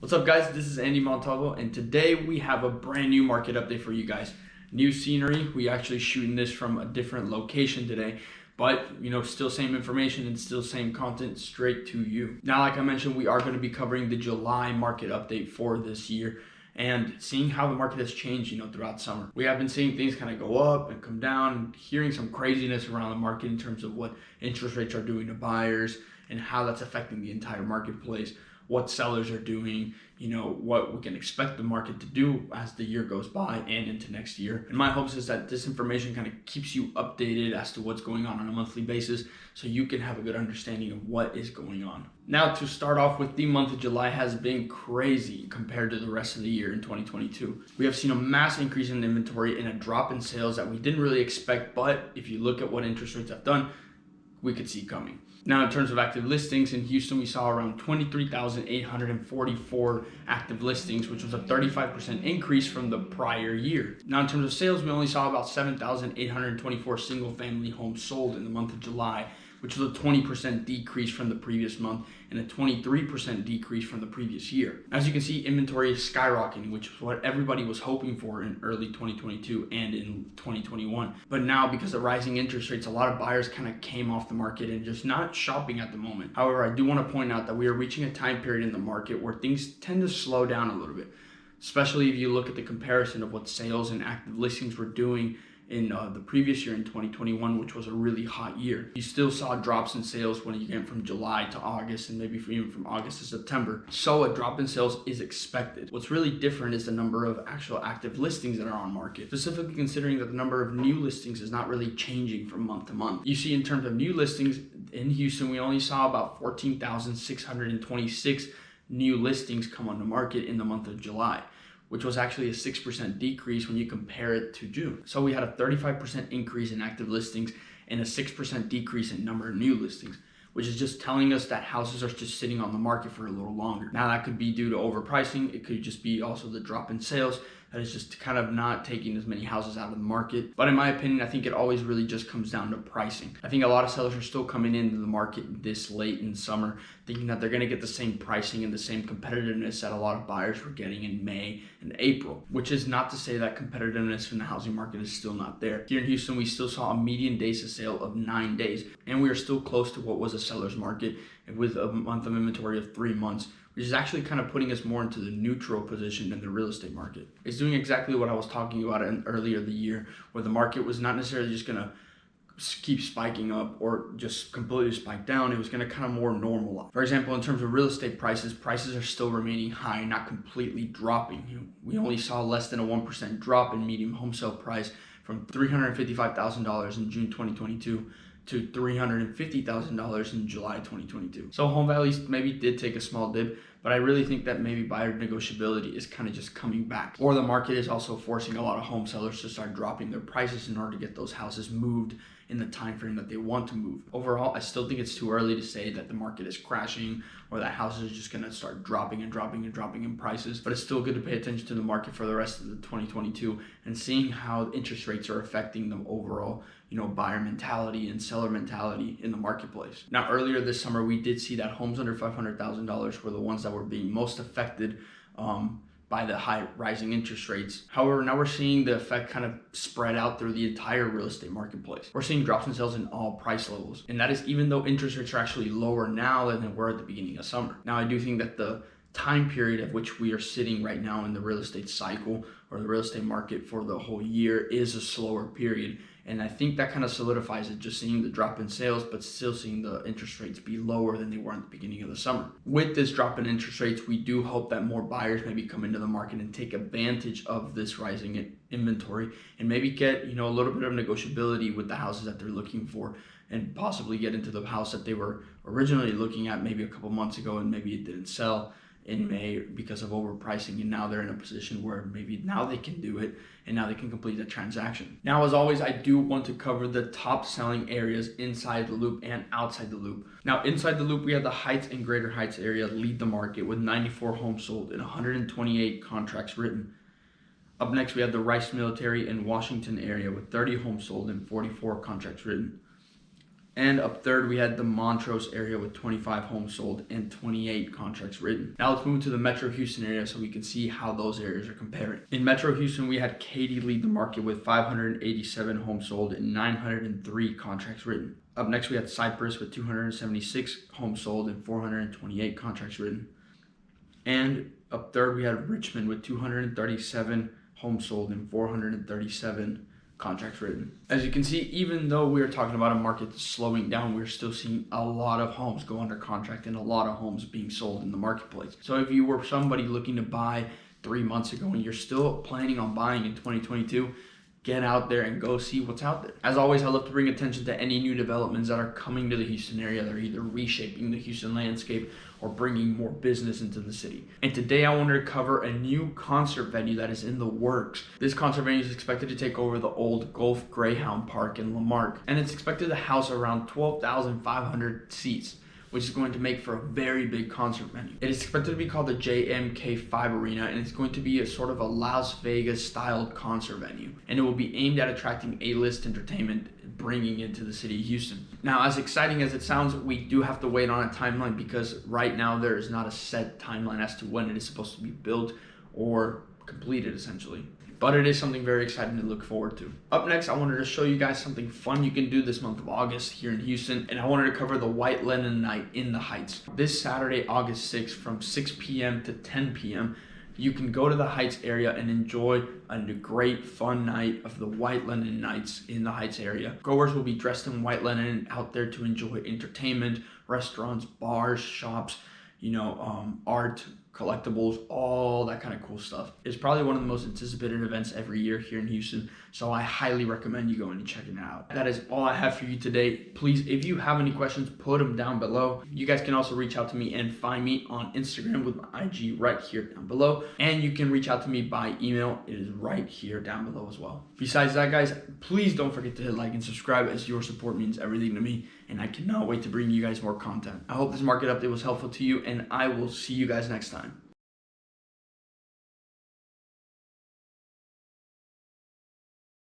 What's up, guys? This is Andy.montalvo, and today we have a brand new market update for you guys. New scenery. We actually shooting this from a different location today, but still same information and still same content straight to you. Now, like I mentioned, we are going to be covering the July market update for this year and seeing how the market has changed, throughout summer. We have been seeing things kind of go up and come down, and hearing some craziness around the market in terms of what interest rates are doing to buyers and how that's affecting the entire marketplace, what sellers are doing, what we can expect the market to do as the year goes by and into next year. And my hopes is that this information kind of keeps you updated as to what's going on a monthly basis so you can have a good understanding of what is going on. Now, to start off with, the month of July has been crazy compared to the rest of the year in 2022. We have seen a mass increase in inventory and a drop in sales that we didn't really expect, but if you look at what interest rates have done, we could see coming. Now, in terms of active listings in Houston, we saw around 23,844 active listings, which was a 35% increase from the prior year. Now, in terms of sales, we only saw about 7,824 single family homes sold in the month of July, which was a 20% decrease from the previous month and a 23% decrease from the previous year. As you can see, inventory is skyrocketing, which is what everybody was hoping for in early 2022 and in 2021. But now, because of rising interest rates, a lot of buyers kind of came off the market and just not shopping at the moment. However, I do want to point out that we are reaching a time period in the market where things tend to slow down a little bit, especially if you look at the comparison of what sales and active listings were doing in the previous year in 2021, which was a really hot year. You still saw drops in sales when you came from July to August and maybe even from August to September. So a drop in sales is expected. What's really different is the number of actual active listings that are on market, specifically considering that the number of new listings is not really changing from month to month. You see, in terms of new listings in Houston, we only saw about 14,626 new listings come on the market in the month of July, which was actually a 6% decrease when you compare it to June. So we had a 35% increase in active listings and a 6% decrease in number of new listings, which is just telling us that houses are just sitting on the market for a little longer. Now, that could be due to overpricing. It could just be also the drop in sales that is just kind of not taking as many houses out of the market. But in my opinion, I think it always really just comes down to pricing. I think a lot of sellers are still coming into the market this late in summer thinking that they're going to get the same pricing and the same competitiveness that a lot of buyers were getting in May and April, which is not to say that competitiveness in the housing market is still not there. Here in Houston, we still saw a median days to sale of 9 days, and we are still close to what was a seller's market with a month of inventory of 3 months, which is actually kind of putting us more into the neutral position in the real estate market. It's doing exactly what I was talking about earlier the year, where the market was not necessarily just going to keep spiking up or just completely spike down. It was going to kind of more normalize. For example, in terms of real estate prices are still remaining high, not completely dropping. We only saw less than a 1% drop in median home sale price from $355,000 in June 2022 to $350,000 in July 2022. So home values maybe did take a small dip, but I really think that maybe buyer negotiability is kind of just coming back. Or the market is also forcing a lot of home sellers to start dropping their prices in order to get those houses moved in the time frame that they want to move. Overall, I still think it's too early to say that the market is crashing or that houses are just going to start dropping in prices, but it's still good to pay attention to the market for the rest of the 2022 and seeing how interest rates are affecting the overall, buyer mentality and seller mentality in the marketplace. Now, earlier this summer, we did see that homes under $500,000 were the ones that were being most affected by the high rising interest rates. However, now we're seeing the effect kind of spread out through the entire real estate marketplace. We're seeing drops in sales in all price levels. And that is even though interest rates are actually lower now than they were at the beginning of summer. Now, I do think that the time period at which we are sitting right now in the real estate cycle or the real estate market for the whole year is a slower period. And I think that kind of solidifies it, just seeing the drop in sales, but still seeing the interest rates be lower than they were at the beginning of the summer. With this drop in interest rates, we do hope that more buyers maybe come into the market and take advantage of this rising inventory and maybe get, a little bit of negotiability with the houses that they're looking for and possibly get into the house that they were originally looking at maybe a couple months ago and maybe it didn't sell in May because of overpricing, and now they're in a position where maybe now they can do it and now they can complete the transaction. Now, as always, I do want to cover the top selling areas inside the loop and outside the loop. Now, inside the loop, we have the Heights and Greater Heights area lead the market with 94 homes sold and 128 contracts written. Up next, we have the Rice Military and Washington area with 30 homes sold and 44 contracts written. And up third, we had the Montrose area with 25 homes sold and 28 contracts written. Now let's move to the Metro Houston area so we can see how those areas are comparing. In Metro Houston, we had Katy lead the market with 587 homes sold and 903 contracts written. Up next, we had Cypress with 276 homes sold and 428 contracts written. And up third, we had Richmond with 237 homes sold and 437 contracts written. As you can see, even though we are talking about a market that's slowing down, we're still seeing a lot of homes go under contract and a lot of homes being sold in the marketplace. So if you were somebody looking to buy 3 months ago and you're still planning on buying in 2022, get out there and go see what's out there. As always, I love to bring attention to any new developments that are coming to the Houston area that are either reshaping the Houston landscape or bringing more business into the city. And today I wanted to cover a new concert venue that is in the works. This concert venue is expected to take over the old Gulf Greyhound Park in Lamarck, and it's expected to house around 12,500 seats, which is going to make for a very big concert venue. It is expected to be called the JMK5 Arena, and it's going to be a sort of a Las Vegas styled concert venue. And it will be aimed at attracting A-list entertainment, bringing it to the city of Houston. Now, as exciting as it sounds, we do have to wait on a timeline because right now there is not a set timeline as to when it is supposed to be built or completed, essentially. But it is something very exciting to look forward to. Up next, I wanted to show you guys something fun you can do this month of August here in Houston, and I wanted to cover the White Linen Night in the Heights. This Saturday, August 6th, from 6 p.m. to 10 p.m., you can go to the Heights area and enjoy a great fun night of the White Linen Nights in the Heights area. Goers will be dressed in white linen out there to enjoy entertainment, restaurants, bars, shops, art, collectibles, all that kind of cool stuff. It's probably one of the most anticipated events every year here in Houston, so I highly recommend you going and checking it out. That is all I have for you today. Please, if you have any questions, put them down below. You guys can also reach out to me and find me on Instagram with my IG right here down below, and you can reach out to me by email. It is right here down below as well. Besides that, guys, please don't forget to hit like and subscribe, as your support means everything to me, and I cannot wait to bring you guys more content. I hope this market update was helpful to you, and I will see you guys next time.